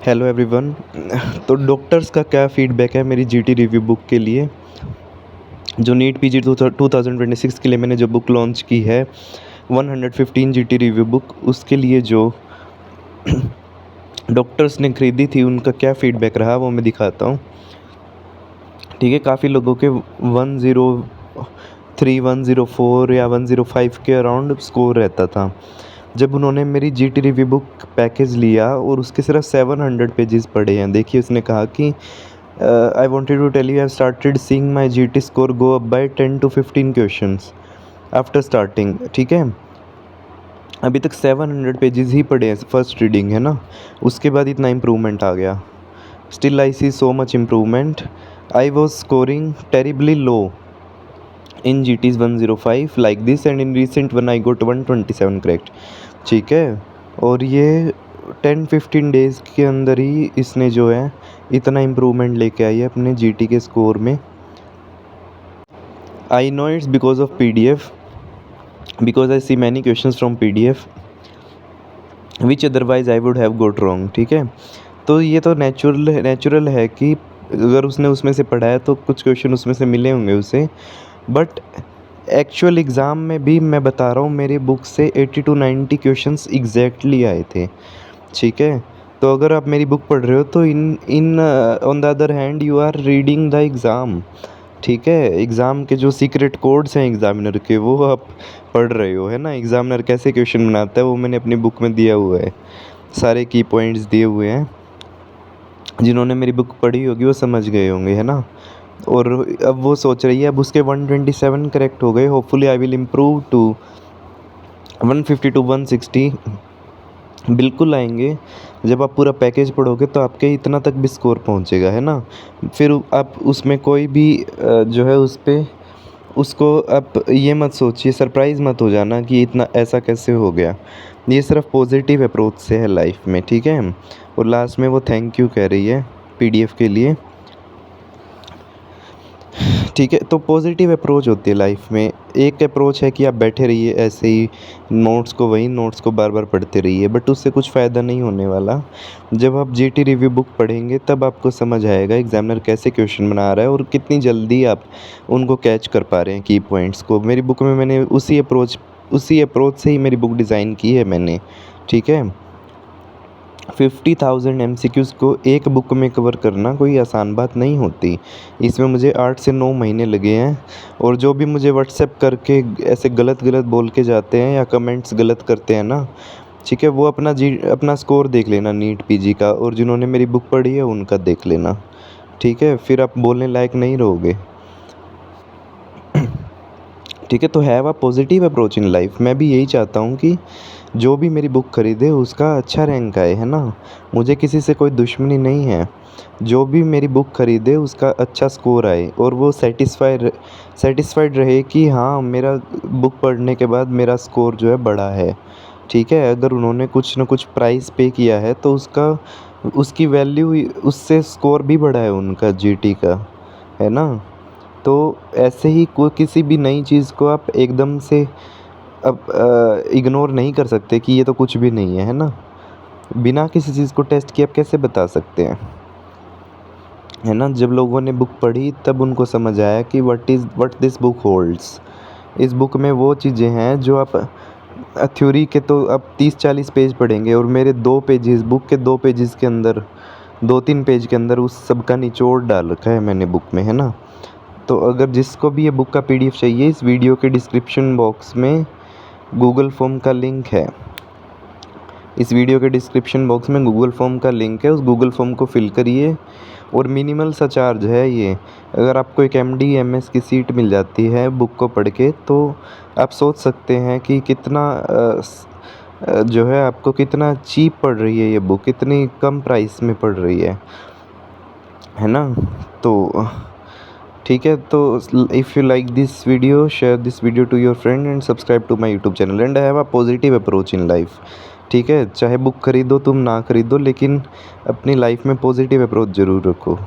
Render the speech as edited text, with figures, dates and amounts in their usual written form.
Hello everyone. तो doctors का क्या फ़ीडबैक है मेरी जीटी रिव्यू बुक के लिए। जो नीट पीजी 2026 के लिए मैंने जो बुक लॉन्च की है 115 जीटी रिव्यू बुक, उसके लिए जो डॉक्टर्स ने ख़रीदी थी उनका क्या फ़ीडबैक रहा वो मैं दिखाता हूँ। ठीक है, काफ़ी लोगों के 103, 104 या 105 के अराउंड स्कोर रहता था। जब उन्होंने मेरी जीटी रिव्यू बुक पैकेज लिया और उसके सिर्फ 700 पेजेस पढ़े हैं, देखिए उसने कहा कि I wanted to tell you I have started seeing my GT score go up by 10 to 15 questions after starting. ठीक है, अभी तक 700 पेजेस ही पढ़े हैं, फर्स्ट रीडिंग है ना, उसके बाद इतना इम्प्रूवमेंट आ गया। Still I see so much improvement. I was scoring terribly low in GTs 105 like this and in recent one I got 127 correct. ठीक है, और ये 10-15 डेज़ के अंदर ही इसने जो है इतना इम्प्रूवमेंट लेके आई है अपने GT के स्कोर में। I know it's because of PDF, because I see many questions from PDF which otherwise I would have got wrong. ठीक है, तो ये तो नेचुरल है कि अगर उसने उसमें से पढ़ा है तो कुछ क्वेश्चन उसमें से मिले होंगे उसे, बट एक्चुअल एग्ज़ाम में भी मैं बता रहा हूँ मेरी बुक से 80 to 90 क्वेश्चंस एग्जैक्टली आए थे। ठीक है, तो अगर आप मेरी बुक पढ़ रहे हो तो in on the other hand you are reading the exam. ठीक है, एग्ज़ाम के जो सीक्रेट कोड्स हैं एग्ज़ामिनर के वो आप पढ़ रहे हो, है ना। एग्ज़ामिनर कैसे क्वेश्चन बनाता है वो मैंने अपनी बुक में दिया हुआ है, सारे की पॉइंट्स दिए हुए हैं। जिन्होंने मेरी बुक पढ़ी होगी वो समझ गए होंगे, है ना। और अब वो सोच रही है, अब उसके 127 करेक्ट हो गए, hopefully I will improve to 150 to 160 बिल्कुल आएंगे। जब आप पूरा पैकेज पढ़ोगे तो आपके इतना तक भी स्कोर पहुंचेगा, है ना। फिर आप उसमें कोई भी जो है उस पर उसको आप ये मत सोचिए, सरप्राइज़ मत हो जाना कि इतना ऐसा कैसे हो गया। ये सिर्फ पॉजिटिव अप्रोच से है लाइफ में। ठीक है, और लास्ट में वो थैंक यू कह रही है PDF के लिए। ठीक है, तो पॉजिटिव अप्रोच होती है लाइफ में। एक अप्रोच है कि आप बैठे रहिए ऐसे ही नोट्स को बार बार पढ़ते रहिए, बट उससे कुछ फ़ायदा नहीं होने वाला। जब आप GT रिव्यू बुक पढ़ेंगे तब आपको समझ आएगा एग्ज़ामिनर कैसे क्वेश्चन बना रहा है और कितनी जल्दी आप उनको कैच कर पा रहे हैं की पॉइंट्स को। मेरी बुक में मैंने उसी अप्रोच से ही मेरी बुक डिज़ाइन की है मैंने। ठीक है, 50,000 MCQs को एक बुक में कवर करना कोई आसान बात नहीं होती। इसमें मुझे 8 से 9 महीने लगे हैं। और जो भी मुझे व्हाट्सएप करके ऐसे गलत बोल के जाते हैं या कमेंट्स गलत करते हैं ना, ठीक है, वो अपना स्कोर देख लेना नीट PG का, और जिन्होंने मेरी बुक पढ़ी है उनका देख लेना। ठीक है, फिर आप बोलने लायक नहीं रहोगे। ठीक है, तो have a positive approach in life. मैं भी यही चाहता हूँ कि जो भी मेरी बुक ख़रीदे उसका अच्छा रैंक आए, है ना। मुझे किसी से कोई दुश्मनी नहीं है। जो भी मेरी बुक ख़रीदे उसका अच्छा स्कोर आए और वो सेटिस्फाइड रहे कि हाँ, मेरा बुक पढ़ने के बाद मेरा स्कोर जो है बढ़ा है। ठीक है, अगर उन्होंने कुछ ना कुछ प्राइस पे किया है तो उसकी वैल्यू, उससे स्कोर भी बढ़ा है उनका GT का, है ना। तो ऐसे ही कोई किसी भी नई चीज़ को आप एकदम से अब इग्नोर नहीं कर सकते कि ये तो कुछ भी नहीं है ना। बिना किसी चीज़ को टेस्ट किए आप कैसे बता सकते हैं, है ना। जब लोगों ने बुक पढ़ी तब उनको समझ आया कि व्हाट दिस बुक होल्ड्स। इस बुक में वो चीज़ें हैं जो आप थ्योरी के तो आप 30-40 पेज पढ़ेंगे, और मेरे 2 पेजेस, बुक के 2 पेजेस के अंदर, 2-3 पेज के अंदर उस सब का निचोड़ डाल रखा है मैंने बुक में, है ना। तो अगर जिसको भी ये बुक का PDF चाहिए, इस वीडियो के डिस्क्रिप्शन बॉक्स में गूगल फॉर्म का लिंक है। इस वीडियो के डिस्क्रिप्शन बॉक्स में गूगल फॉर्म का लिंक है, उस गूगल फॉर्म को फिल करिए। और मिनिमल सा चार्ज है ये। अगर आपको एक MD MS की सीट मिल जाती है बुक को पढ़ के, तो आप सोच सकते हैं कि कितना जो है आपको कितना चीप पड़ रही है ये बुक, कितनी कम प्राइस में पड़ रही है ना। तो ठीक है, तो if you like this video, share this video to your friend and subscribe to my YouTube channel and have a positive approach in life. ठीक है, चाहे बुक खरीदो तुम ना खरीदो, लेकिन अपनी लाइफ में पॉजिटिव अप्रोच ज़रूर रखो।